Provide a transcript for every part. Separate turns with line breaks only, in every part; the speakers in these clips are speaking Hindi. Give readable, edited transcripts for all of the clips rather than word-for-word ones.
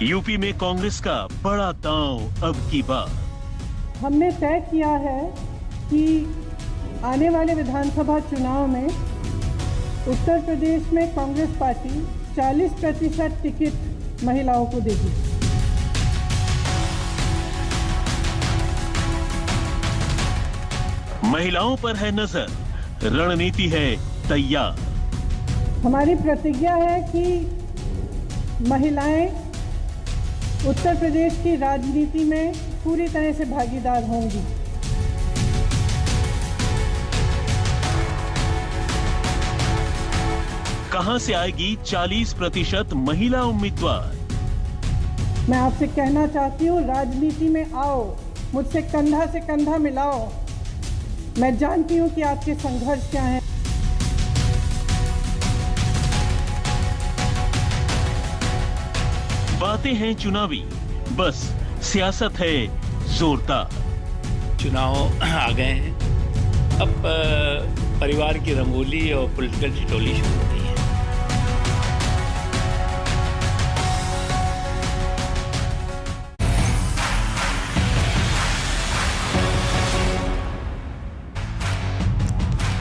यूपी में कांग्रेस का बड़ा दांव अब की बार।
हमने तय किया है कि आने वाले विधानसभा चुनाव में उत्तर प्रदेश में कांग्रेस पार्टी 40% टिकट महिलाओं को देगी।
महिलाओं पर है नजर, रणनीति है तैयार।
हमारी प्रतिज्ञा है कि महिलाएं उत्तर प्रदेश की राजनीति में पूरी तरह से भागीदार होंगी।
कहां से आएगी 40% महिला उम्मीदवार?
मैं आपसे कहना चाहती हूँ, राजनीति में आओ, मुझसे कंधा से कंधा मिलाओ। मैं जानती हूँ कि आपके संघर्ष क्या हैं।
बातें हैं चुनावी, बस सियासत है जोरदार।
चुनाव आ गए हैं, अब परिवार की रंगोली और पॉलिटिकल ठिठोली शुरू होती है।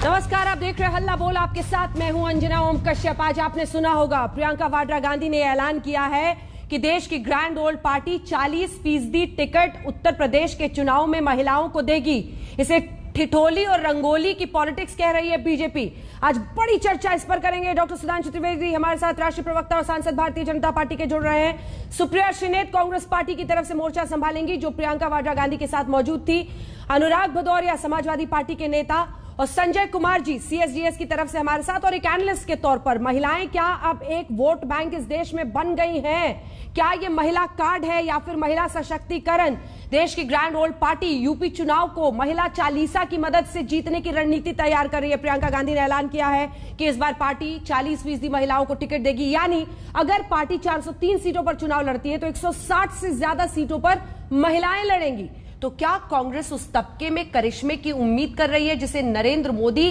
नमस्कार, आप देख रहे हैं हल्ला बोल। आपके साथ मैं हूं अंजना ओम कश्यप। आज आपने सुना होगा, प्रियंका वाड्रा गांधी ने ऐलान किया है कि देश की grand old party 40% ticket Uttar Pradesh के चुनाव में महिलाओं को देगी। इसे ठिठोली और रंगोली की पॉलिटिक्स कह रही है बीजेपी। आज बड़ी चर्चा इस पर करेंगे। डॉक्टर सुधांशु त्रिवेदी हमारे साथ, राष्ट्रीय प्रवक्ता और सांसद भारतीय जनता पार्टी के, जुड़ रहे हैं। सुप्रिया श्रीनेत कांग्रेस पार्टी की तरफ से मोर्चा संभालेंगी, जो प्रियंका वाड्रा गांधी के साथ मौजूद थी। अनुराग भदौरिया समाजवादी पार्टी के नेता और संजय कुमार जी सीएसडीएस की तरफ से हमारे साथ। और एक एनालिस्ट के तौर पर, महिलाएं क्या अब एक वोट बैंक इस देश में बन गई हैं? क्या ये महिला कार्ड है या फिर महिला सशक्तिकरण? देश की ग्रैंड ओल्ड पार्टी यूपी चुनाव को महिला चालीसा की मदद से जीतने की रणनीति तैयार कर रही है। प्रियंका गांधी ने ऐलान किया है कि इस बार पार्टी 40% महिलाओं को टिकट देगी। यानी अगर पार्टी 403 सीटों पर चुनाव लड़ती है तो 160 से ज्यादा सीटों पर महिलाएं लड़ेंगी। तो क्या कांग्रेस उस तबके में करिश्मे की उम्मीद कर रही है जिसे नरेंद्र मोदी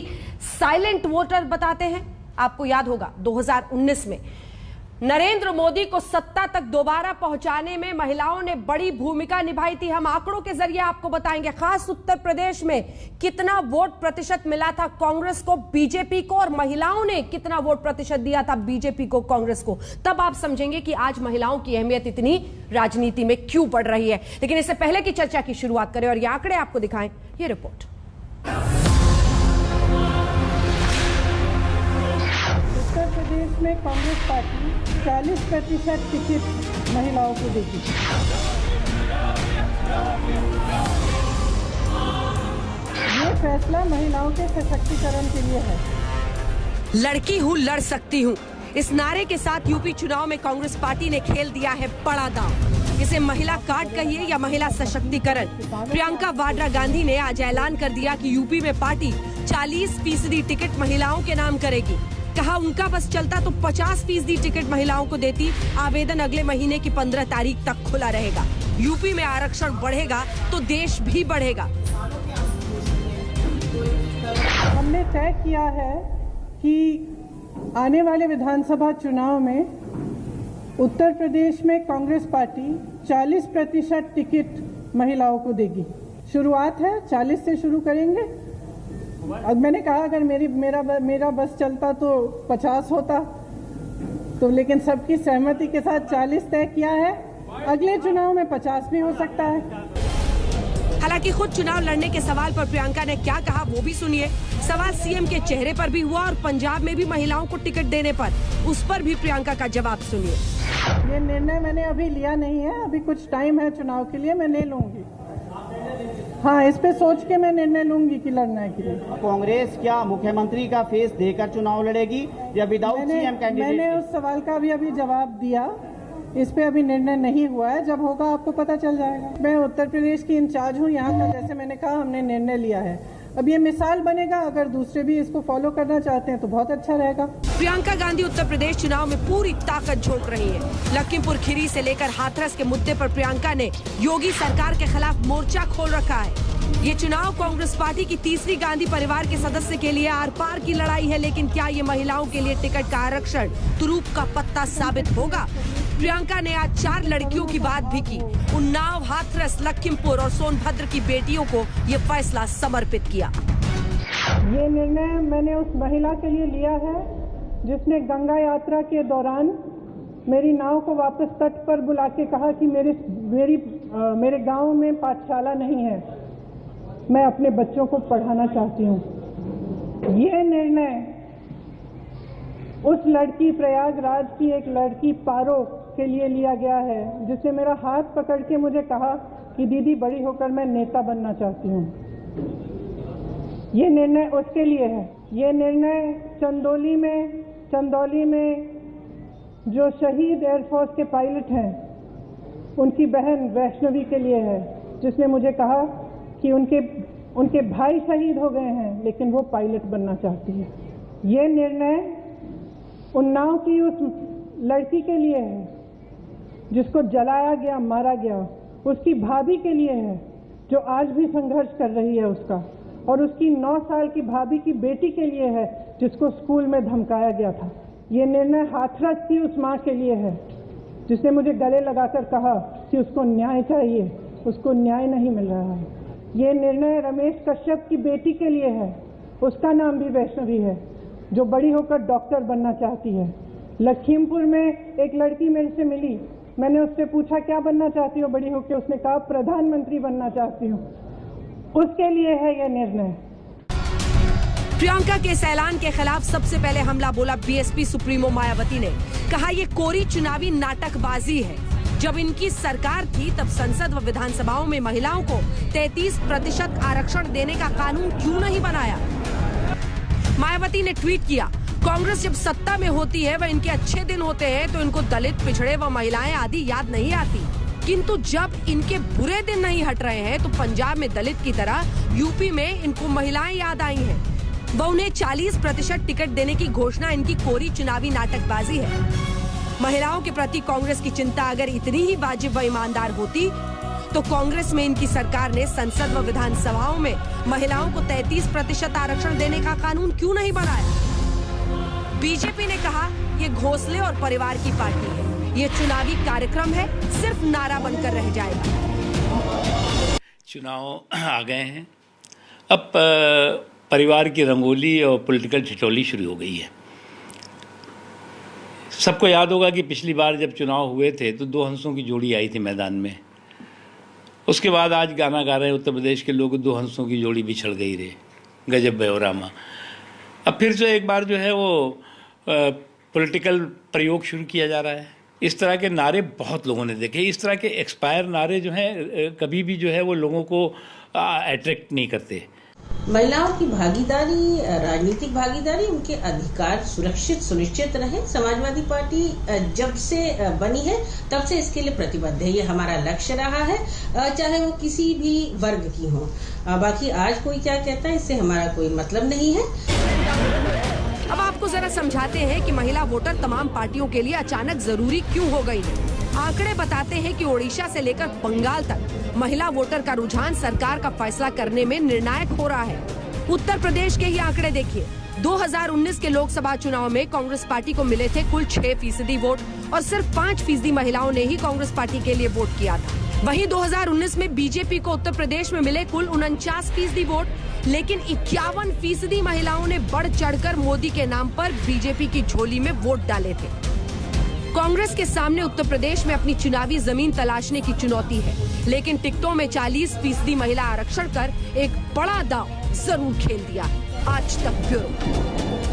साइलेंट वोटर बताते हैं? आपको याद होगा 2019 में नरेंद्र मोदी को सत्ता तक दोबारा पहुंचाने में महिलाओं ने बड़ी भूमिका निभाई थी। हम आंकड़ों के जरिए आपको बताएंगे, खास उत्तर प्रदेश में कितना वोट प्रतिशत मिला था कांग्रेस को, बीजेपी को, और महिलाओं ने कितना वोट प्रतिशत दिया था बीजेपी को, कांग्रेस को। तब आप समझेंगे कि आज महिलाओं की अहमियत इतनी राजनीति में क्यों बढ़ रही है। लेकिन इससे पहले की चर्चा की शुरुआत करें और ये आंकड़े आपको दिखाएं। ये रिपोर्ट।
उत्तर प्रदेश में कांग्रेस पार्टी 40% टिकट महिलाओं को देगी। ये फैसला महिलाओं के सशक्तिकरण के लिए है।
लड़की हूं, लड़ सकती हूं, इस नारे के साथ यूपी चुनाव में कांग्रेस पार्टी ने खेल दिया है बड़ा दांव। इसे महिला कार्ड कहिए या महिला सशक्तिकरण, प्रियंका वाड्रा गांधी ने आज ऐलान कर दिया कि यूपी में पार्टी 40% टिकट महिलाओं के नाम करेगी। कहा उनका बस चलता तो 50% टिकट महिलाओं को देती। आवेदन अगले महीने की 15 तारीख तक खुला रहेगा। यूपी में आरक्षण बढ़ेगा तो देश भी बढ़ेगा।
हमने तय किया है कि आने वाले विधानसभा चुनाव में उत्तर प्रदेश में कांग्रेस पार्टी 40% टिकट महिलाओं को देगी। शुरुआत है, 40 से शुरू करेंगे। अब मैंने कहा अगर मेरा बस चलता तो 50 होता, तो लेकिन सबकी सहमति के साथ 40 तय किया है। अगले चुनाव में 50 भी हो सकता है।
हालांकि खुद चुनाव लड़ने के सवाल पर प्रियंका ने क्या कहा वो भी सुनिए। सवाल सीएम के चेहरे पर भी हुआ और पंजाब में भी महिलाओं को टिकट देने पर, उस पर भी प्रियंका का जवाब सुनिए।
ये निर्णय मैंने अभी लिया नहीं है, अभी कुछ टाइम है चुनाव के लिए, मैं ले लूंगी। हाँ, इस पे सोच के मैं निर्णय लूंगी कि लड़ना है कि नहीं।
कांग्रेस क्या मुख्यमंत्री का फेस देकर चुनाव लड़ेगी या विदाउट सीएम कैंडिडेट?
मैंने उस सवाल का भी अभी जवाब दिया। इस पे अभी निर्णय नहीं हुआ है, जब होगा आपको पता चल जाएगा। मैं उत्तर प्रदेश की इंचार्ज हूँ यहाँ का, जैसे मैंने कहा हमने निर्णय लिया है। अब ये मिसाल बनेगा, अगर दूसरे भी इसको फॉलो करना चाहते हैं तो बहुत अच्छा रहेगा।
प्रियंका गांधी उत्तर प्रदेश चुनाव में पूरी ताकत झोंक रही है। लखीमपुर खीरी से लेकर हाथरस के मुद्दे पर प्रियंका ने योगी सरकार के खिलाफ मोर्चा खोल रखा है। ये चुनाव कांग्रेस पार्टी की तीसरी गांधी परिवार के सदस्य के लिए आर पार की लड़ाई है। लेकिन क्या ये महिलाओं के लिए टिकट का आरक्षण तुरूप का पत्ता साबित होगा? प्रियंका ने आज 4 लड़कियों की बात भी की। उन्नाव, हाथरस, लखीमपुर और सोनभद्र की बेटियों को ये फैसला समर्पित किया।
ये निर्णय मैंने उस महिला के लिए लिया है जिसने गंगा यात्रा के दौरान मेरी नाव को वापस तट पर बुला के कहा कि मेरे गांव में पाठशाला नहीं है, मैं अपने बच्चों को पढ़ाना चाहती हूँ। ये निर्णय उस लड़की, प्रयागराज की एक लड़की पारो के लिए लिया गया है जिसने मेरा हाथ पकड़ के मुझे कहा कि दीदी बड़ी होकर मैं नेता बनना चाहती हूँ। ये निर्णय उसके लिए है। ये निर्णय चंदौली में जो शहीद एयरफोर्स के पायलट हैं उनकी बहन वैष्णवी के लिए है, जिसने मुझे कहा कि उनके भाई शहीद हो गए हैं लेकिन वो पायलट बनना चाहती है। ये निर्णय उन्नाव की उस लड़की के लिए है जिसको जलाया गया, मारा गया, उसकी भाभी के लिए है जो आज भी संघर्ष कर रही है उसका, और उसकी 9 साल की भाभी की बेटी के लिए है जिसको स्कूल में धमकाया गया था। ये निर्णय हाथरस की उस माँ के लिए है जिसने मुझे गले लगाकर कहा कि उसको न्याय चाहिए, उसको न्याय नहीं मिल रहा है। ये निर्णय रमेश कश्यप की बेटी के लिए है, उसका नाम भी वैष्णवी है, जो बड़ी होकर डॉक्टर बनना चाहती है। लखीमपुर में एक लड़की मेरे से मिली, मैंने उससे पूछा क्या बनना चाहती हो बड़ी होकर, उसने कहा प्रधानमंत्री बनना चाहती हूँ। उसके लिए है यह निर्णय।
प्रियंका के इस ऐलान के खिलाफ सबसे पहले हमला बोला बीएसपी सुप्रीमो मायावती ने। कहा ये कोरी चुनावी नाटकबाजी है। जब इनकी सरकार थी तब संसद व विधानसभाओं में महिलाओं को 33% आरक्षण देने का कानून क्यों नहीं बनाया। मायावती ने ट्वीट किया, कांग्रेस जब सत्ता में होती है व इनके अच्छे दिन होते हैं तो इनको दलित, पिछड़े व महिलाएं आदि याद नहीं आती, किंतु जब इनके बुरे दिन नहीं हट रहे हैं तो पंजाब में दलित की तरह यूपी में इनको महिलाएं याद आई हैं। वह उन्हें 40% टिकट देने की घोषणा इनकी कोरी चुनावी नाटकबाजी है। महिलाओं के प्रति कांग्रेस की चिंता अगर इतनी ही वाजिब व ईमानदार होती तो कांग्रेस में इनकी सरकार ने संसद व विधानसभाओं में महिलाओं को 33% आरक्षण देने का कानून क्यों नहीं बनाया। बीजेपी ने कहा ये घोंसले और परिवार की पार्टी है, ये चुनावी कार्यक्रम है, सिर्फ नारा बनकर रह जाएगा।
चुनाव आ गए हैं, अब परिवार की रंगोली और पॉलिटिकल ठिठोली शुरू हो गई है। सबको याद होगा कि पिछली बार जब चुनाव हुए थे तो 2 हंसों की जोड़ी आई थी मैदान में। उसके बाद आज गाना गा रहे हैं उत्तर प्रदेश के लोग, 2 हंसों की जोड़ी बिछड़ गई रे, गजब बयोरामा। अब फिर से एक बार जो है वो पॉलिटिकल प्रयोग शुरू किया जा रहा है। इस तरह के नारे बहुत लोगों ने देखे। इस तरह के एक्सपायर नारे जो हैं कभी भी जो है वो लोगों को अट्रैक्ट नहीं करते।
महिलाओं की भागीदारी, राजनीतिक भागीदारी, उनके अधिकार सुनिश्चित रहे। समाजवादी पार्टी जब से बनी है तब से इसके लिए प्रतिबद्ध है। ये हमारा लक्ष्य रहा है, चाहे वो किसी भी वर्ग की हो। बाकी आज कोई क्या कहता है इससे हमारा कोई मतलब नहीं है।
अब आपको जरा समझाते हैं कि महिला वोटर तमाम पार्टियों के लिए अचानक जरूरी क्यों हो गई है। आंकड़े बताते हैं कि ओडिशा से लेकर बंगाल तक महिला वोटर का रुझान सरकार का फैसला करने में निर्णायक हो रहा है। उत्तर प्रदेश के ही आंकड़े देखिए। 2019 के लोकसभा चुनाव में कांग्रेस पार्टी को मिले थे कुल 6% वोट और सिर्फ 5% महिलाओं ने ही कांग्रेस पार्टी के लिए वोट किया था। वहीं 2019 में बीजेपी को उत्तर प्रदेश में मिले कुल 49% वोट, लेकिन 51% महिलाओं ने बढ़ चढ़कर मोदी के नाम पर बीजेपी की झोली में वोट डाले थे। कांग्रेस के सामने उत्तर प्रदेश में अपनी चुनावी जमीन तलाशने की चुनौती है, लेकिन टिकटों में 40% महिला आरक्षण कर एक बड़ा दांव जरूर खेल दिया। आज तक ब्यूरो।